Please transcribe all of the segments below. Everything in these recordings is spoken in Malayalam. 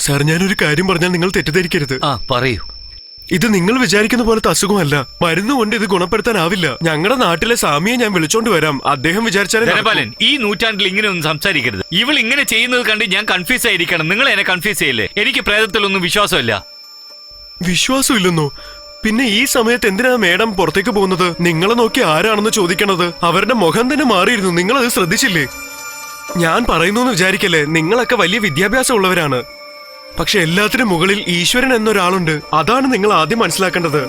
സാർ, ഞാനൊരു കാര്യം പറഞ്ഞാൽ നിങ്ങൾ തെറ്റിദ്ധരിക്കരുത്. പറയൂ. ഇത് നിങ്ങൾ വിചാരിക്കുന്ന പോലത്തെ അസുഖമല്ല. മരുന്നുകൊണ്ട് ഇത് ഗുണപ്പെടുത്താനാവില്ല. ഞങ്ങളുടെ നാട്ടിലെ സ്വാമിയെ ഞാൻ വിളിച്ചോണ്ട് വരാം. അദ്ദേഹം വിചാരിച്ചാലും. ഈ നൂറ്റാണ്ടിൽ ഇങ്ങനെ ഒന്നും സംസാരിക്കരുത്. ഇവൾ ഇങ്ങനെ ചെയ്യുന്നത് കണ്ട് ഞാൻ കൺഫ്യൂസ് ആയിരിക്കണം. നിങ്ങൾ എന്നെ കൺഫ്യൂസ് ചെയ്യില്ലേ? എനിക്ക് പ്രേതത്തിലൊന്നും വിശ്വാസമില്ല. വിശ്വാസമില്ലെന്നോ? പിന്നെ ഈ സമയത്ത് എന്തിനാ മേഡം പുറത്തേക്ക് പോകുന്നത്? നിങ്ങളെ നോക്കി ആരാണെന്ന് ചോദിക്കണത്? അവരുടെ മുഖം തന്നെ മാറിയിരുന്നു. നിങ്ങൾ അത് ശ്രദ്ധിച്ചില്ലേ? ഞാൻ പറയുന്നു വിചാരിക്കല്ലേ, നിങ്ങളൊക്കെ വലിയ വിദ്യാഭ്യാസം ഉള്ളവരാണ്. പക്ഷെ എല്ലാത്തിനും മുകളിൽ ഈശ്വരൻ എന്നൊരാളുണ്ട്. അതാണ് നിങ്ങൾ ആദ്യം മനസ്സിലാക്കേണ്ടത്.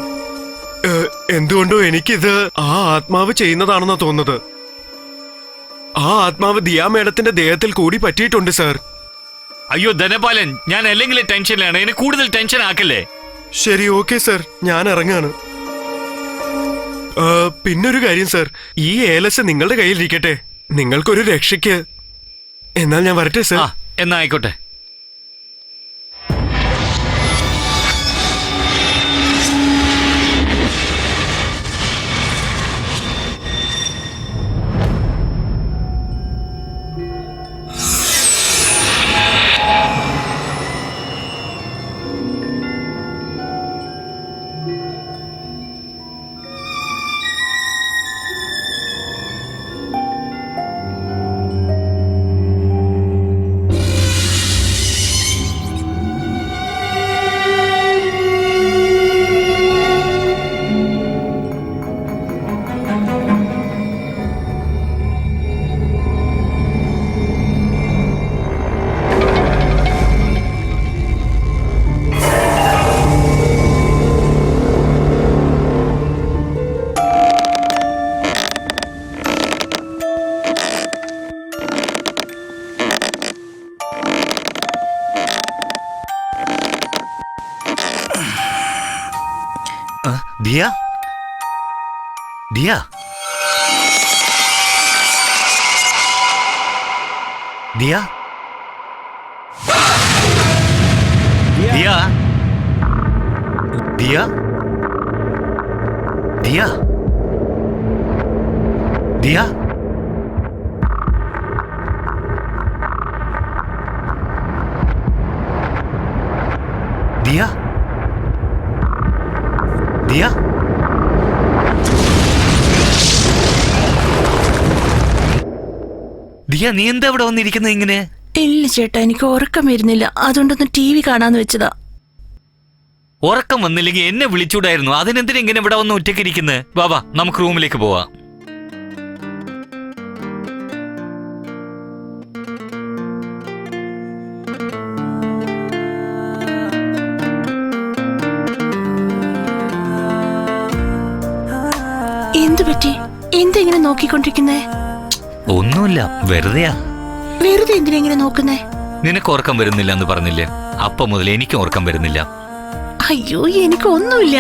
എന്തുകൊണ്ടോ എനിക്കിത് ആ ആത്മാവ് ചെയ്യുന്നതാണെന്നാ തോന്നുന്നത്. ആ ആത്മാവ് ദിയാ മേഡത്തിന്റെ ദേഹത്തിൽ കൂടി പറ്റിയിട്ടുണ്ട് സാർ. അയ്യോ ധനപാലൻ, ഞാൻ അല്ലെങ്കിൽ ടെൻഷനിലാണ്. എന്നെ കൂടുതൽ ടെൻഷൻ ആക്കല്ലേ. ശരി, ഓക്കെ സാർ, ഞാൻ ഇറങ്ങാണ്. പിന്നൊരു കാര്യം സാർ, ഈ ഏലസ് നിങ്ങളുടെ കയ്യിലിരിക്കട്ടെ. നിങ്ങൾക്കൊരു രക്ഷയ്ക്ക്. എന്നാൽ ഞാൻ വരട്ടെ സാർ. എന്നാ ആയിക്കോട്ടെ. ദിയ, ദിയ, ദിയ, ദിയ, ദിയ, ദിയ, ദിയ, ദിയ, ദിയ. ദിയ, നീ എന്താ ഇവിടെ വന്നിരിക്കുന്നത് ഇങ്ങനെ? ഇല്ല ചേട്ടാ, എനിക്ക് ഉറക്കം വരുന്നില്ല. അതുകൊണ്ടൊന്ന് TV കാണാന്ന് വെച്ചതാ. ഉറക്കം വന്നില്ലെങ്കിൽ എന്നെ വിളിച്ചൂടായിരുന്നു. അതിനെന്തിനാ ഇങ്ങനെ ഇവിടെ വന്ന് ഒറ്റയ്ക്കിരിക്കുന്നത്? വാ, നമുക്ക് റൂമിലേക്ക് പോവാം. എന്തു പറ്റി? എന്താ ഇങ്ങനെ നോക്കിക്കൊണ്ടിരിക്കുന്നേ? ഒന്നുമില്ല, വെറുതെയാ. വെറുതെ എന്തിനാ ഇങ്ങനെ നോക്കുന്നേ? നിനക്ക് ഉറക്കം വരുന്നില്ല എന്ന് പറഞ്ഞില്ലേ? അപ്പം മുതൽ എനിക്കും ഉറക്കം വരുന്നില്ല. അയ്യോ, എനിക്കൊന്നുമില്ല.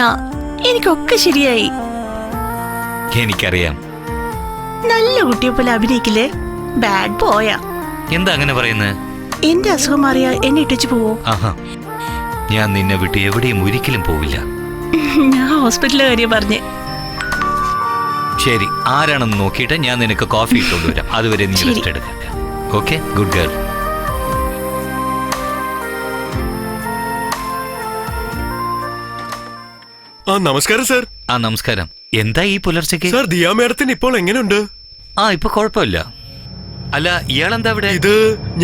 എനിക്കൊക്കെ ശരിയായി. എനിക്കറിയാം. നല്ല കുട്ടിയെ പോലെ അഭിനയിക്കില്ലേ? ബാഡ് ബോയാ. എന്താ അങ്ങനെ പറയുന്നത്? എന്റെ അസുഖം മാറിയാ എന്നെ ഇട്ടിച്ചു പോവോ? ഞാൻ നിന്നെ വിട്ട് എവിടെയും ഒരിക്കലും പോവില്ല. ഞാൻ ഹോസ്പിറ്റലിലെ കാര്യം പറഞ്ഞേ. ശരി, ആരാണെന്ന് നോക്കിയിട്ട് ഞാൻ നിനക്ക് കോഫി ഇട്ടുകൊണ്ട് വരാം. അതുവരെ നീ റെസ്റ്റ് എടുക്ക. Okay, good girl. നമസ്കാരം സാർ. നമസ്കാരം. എന്താ ഈ പുലർച്ചയ്ക്ക്? സാർ, ദിയാ മേഡത്തിന് ഇപ്പോൾ എങ്ങനെയുണ്ട്? ഇപ്പൊ കുഴപ്പമില്ല. അല്ല, ഇയാളെന്താ ഇവിടെ? ഇത്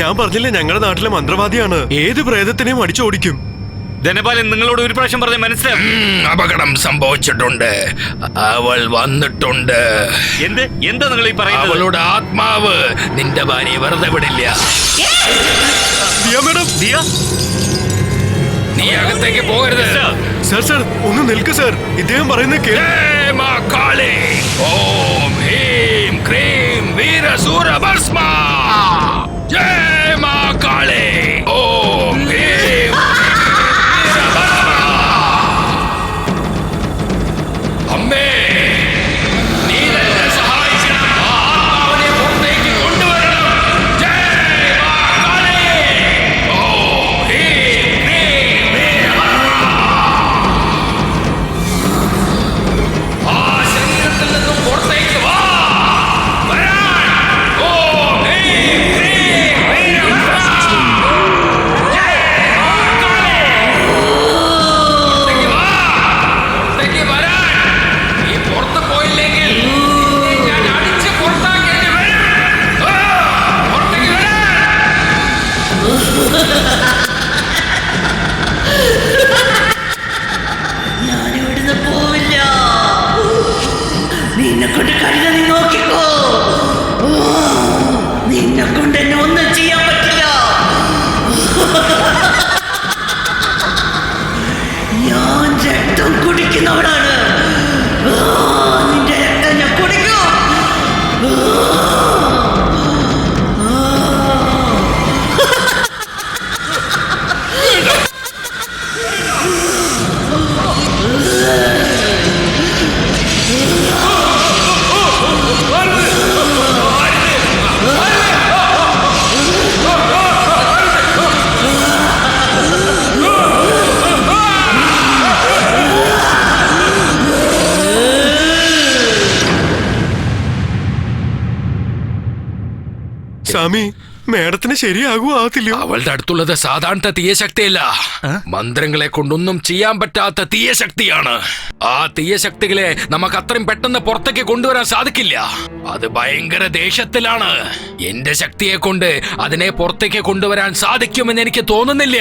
ഞാൻ പറഞ്ഞില്ലേ, ഞങ്ങളുടെ നാട്ടിലെ മന്ത്രവാദിയാണ്. ഏത് പ്രേതത്തിനെയും അടിച്ചോടിക്കും. ധനപാലൻ, നിങ്ങളോട് ഒരു പ്രാവശ്യം പറഞ്ഞ മനസ്സിലാവും. അപകടം സംഭവിച്ചിട്ടുണ്ട്. അവൾ വന്നിട്ടുണ്ട്. എന്താ നിങ്ങൾ ഈ പറയുന്നത്? അവളുടെ ആത്മാവ് നിന്റെ ഭാര്യയെ വെറുതെ വിടില്ല. നീ അകത്തേക്ക് പോകരുത്. സാർ, ഒന്ന് നിൽക്ക് സാർ. ഇദ്ദേഹം പറയുന്നത് ഓം ഹീം ക്രീം വീരസൂര ഭസ്മ. ജയ് മാ കാളി. ഓം ഹീം. അമ്മേ, നീ തന്നെ സഹായിക്കണം. നിന്നെ കൊണ്ട് എന്നെ ഒന്നും ചെയ്യാൻ പറ്റില്ല. ഞാൻ രക്തം കുടിക്കുന്നവനാണ്. നിന്റെ രക്തം ഞാൻ കുടിക്കും. സ്വാമി, മേഡത്തിന് ശരിയാകുമോ ആകത്തില്ലയോ? അവളുടെ അടുത്തുള്ളത് സാധാരണ തീയശക്തിയല്ല, മന്ത്രങ്ങളെ കൊണ്ടൊന്നും ചെയ്യാൻ പറ്റാത്ത തീയശക്തിയാണ്. ആ തീയശക്തികളെ നമുക്ക് അത്രയും പെട്ടെന്ന് പുറത്തേക്ക് കൊണ്ടുവരാൻ സാധിക്കില്ല. അത് ഭയങ്കര ദേഷ്യത്തിലാണ്. എന്റെ ശക്തിയെ കൊണ്ട് അതിനെ പുറത്തേക്ക് കൊണ്ടുവരാൻ സാധിക്കുമെന്ന് എനിക്ക് തോന്നുന്നില്ല.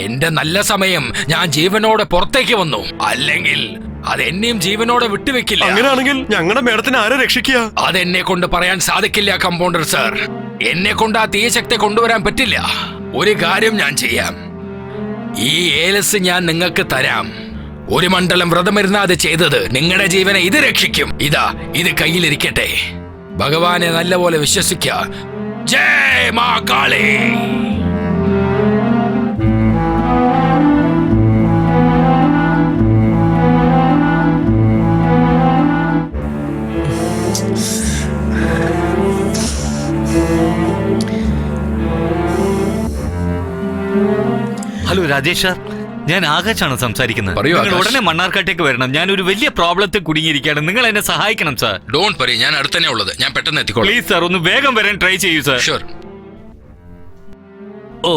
എന്റെ നല്ല സമയം ഞാൻ ജീവനോടെ പുറത്തേക്ക് വന്നു, അല്ലെങ്കിൽ അതെന്നെയും ജീവനോടെ വിട്ടുവെക്കില്ല. അങ്ങനെയാണെങ്കിൽ ഞങ്ങളുടെ മേഡത്തിന് ആരെ രക്ഷിക്കുക? അതെന്നെ കൊണ്ട് പറയാൻ സാധിക്കില്ല കമ്പൗണ്ടർ സർ. എന്നെ കൊണ്ട് ആ തീയശക്തി കൊണ്ടുവരാൻ പറ്റില്ല. ഒരു കാര്യം ഞാൻ ചെയ്യാം, ഈ ഏലസ് ഞാൻ നിങ്ങൾക്ക് തരാം. ഒരു മണ്ഡലം വ്രതമിരുന്ന അത് ചെയ്തത് നിങ്ങളുടെ ജീവനെ ഇത് രക്ഷിക്കും. ഇതാ, ഇത് കയ്യിലിരിക്കട്ടെ. ഭഗവാനെ നല്ലപോലെ വിശ്വസിക്ക. ജയ് മാ കാളി. ഹലോ രാജേഷ് സാർ, ഞാൻ ആകാശാണ് സംസാരിക്കുന്നത്. പറയൂ, നിങ്ങൾ ആകാശ്. ഉടനെ മണ്ണാർക്കാട്ടേക്ക് വരണം. ഞാൻ ഒരു വലിയ പ്രോബ്ലത്തിൽ കുടുങ്ങിയിരിക്കുകയാണ്. നിങ്ങൾ എന്നെ സഹായിക്കണം സാർ. ഡോണ്ട് വറി, ഞാൻ അടുത്തന്നെ ഉള്ളത്. ഞാൻ പെട്ടെന്ന് എത്തിക്കോളാം. പ്ലീസ് സാർ, ഒന്ന് വേഗം വരാൻ ട്രൈ ചെയ്യൂ സാർ. ഷുവർ. ഓ,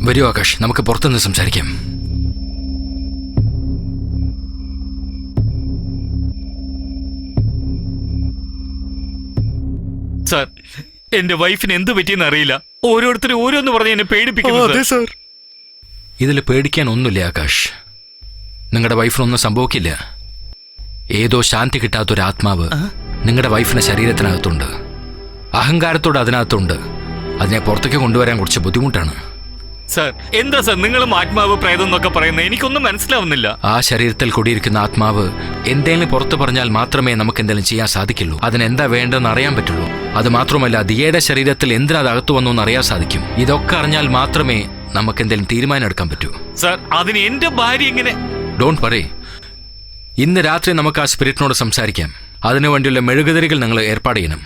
വരൂ ആകാശ്, നമുക്ക് പുറത്തുനിന്ന് സംസാരിക്കാം. സാർ, എന്റെ വൈഫിന് എന്ത് പറ്റിയെന്ന് അറിയില്ല. ഓരോരുത്തരും ഓരോന്ന് പറഞ്ഞ് എന്നെ അതെ പേടിപ്പിക്കുന്നു. സാർ. ഇതിൽ പേടിക്കാൻ ഒന്നുമില്ല ആകാശ്. നിങ്ങളുടെ വൈഫിനൊന്നും സംഭവിക്കില്ല. ഏതോ ശാന്തി കിട്ടാത്തൊരു ആത്മാവ് നിങ്ങളുടെ വൈഫിന്റെ ശരീരത്തിനകത്തുണ്ട്. അഹങ്കാരത്തോട് അതിനകത്തുണ്ട്. അതിനെ പുറത്തേക്ക് കൊണ്ടുവരാൻ കുറച്ച് ബുദ്ധിമുട്ടാണ്. സാർ, എന്താ സാർ നിങ്ങളും ആത്മാവ് പ്രേതം എന്നൊക്കെ പറയുന്നത്? എനിക്കൊന്നും മനസ്സിലാവുന്നില്ല. ആ ശരീരത്തിൽ കൂടിയിരിക്കുന്ന ആത്മാവ് എന്തെങ്കിലും പുറത്തു പറഞ്ഞാൽ മാത്രമേ നമുക്ക് എന്തെങ്കിലും ചെയ്യാൻ സാധിക്കുള്ളൂ. അതിനെന്താ വേണ്ടെന്ന് അറിയാൻ പറ്റുള്ളൂ. അത് മാത്രമല്ല, ദിയയുടെ ശരീരത്തിൽ എന്തിനാ അത് അകത്തു വന്നു എന്ന് അറിയാൻ സാധിക്കും. ഇതൊക്കെ അറിഞ്ഞാൽ മാത്രമേ നമുക്ക് എന്തെങ്കിലും തീരുമാനം എടുക്കാൻ പറ്റൂ. സാർ, അതിന് എന്റെ ഭാര്യ എങ്ങനെ? ഡോണ്ട് വറി, ഇന്ന് രാത്രി നമുക്ക് ആ സ്പിരിറ്റിനോട് സംസാരിക്കാം. അതിനുവേണ്ടിയുള്ള മെഴുകുതിരികൾ നിങ്ങൾ ഏർപ്പാട് ചെയ്യണം.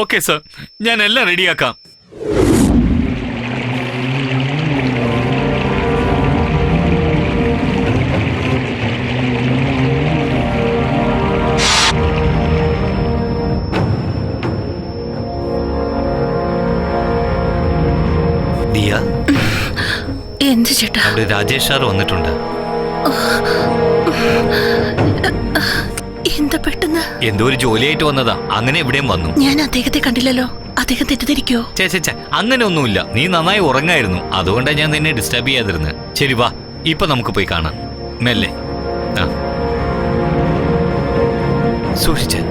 ഓക്കെ സാർ, ഞാൻ എല്ലാം റെഡിയാക്കാം. ദിയ, എന്ത് ചേട്ടാ? അവിടെ രാജേഷ് സാർ വന്നിട്ടുണ്ട്. എന്താ പെട്ടെന്ന്? എന്തോ ഒരു ജോലിയായിട്ട് വന്നതാ. അങ്ങനെ എവിടെയും വന്നു. ഞാൻ അദ്ദേഹത്തെ കണ്ടില്ലല്ലോ. അദ്ദേഹം തെറ്റിദ്ധരിക്കോ? ചേ, അങ്ങനെ ഒന്നുമില്ല. നീ നന്നായി ഉറങ്ങായിരുന്നു, അതുകൊണ്ടാണ് ഞാൻ നിന്നെ ഡിസ്റ്റർബ് ചെയ്യാതിരുന്നത്. ശരി, വാ, ഇപ്പൊ നമുക്ക് പോയി കാണാം. മെല്ലെ. ആ, സൂക്ഷിച്ചേ.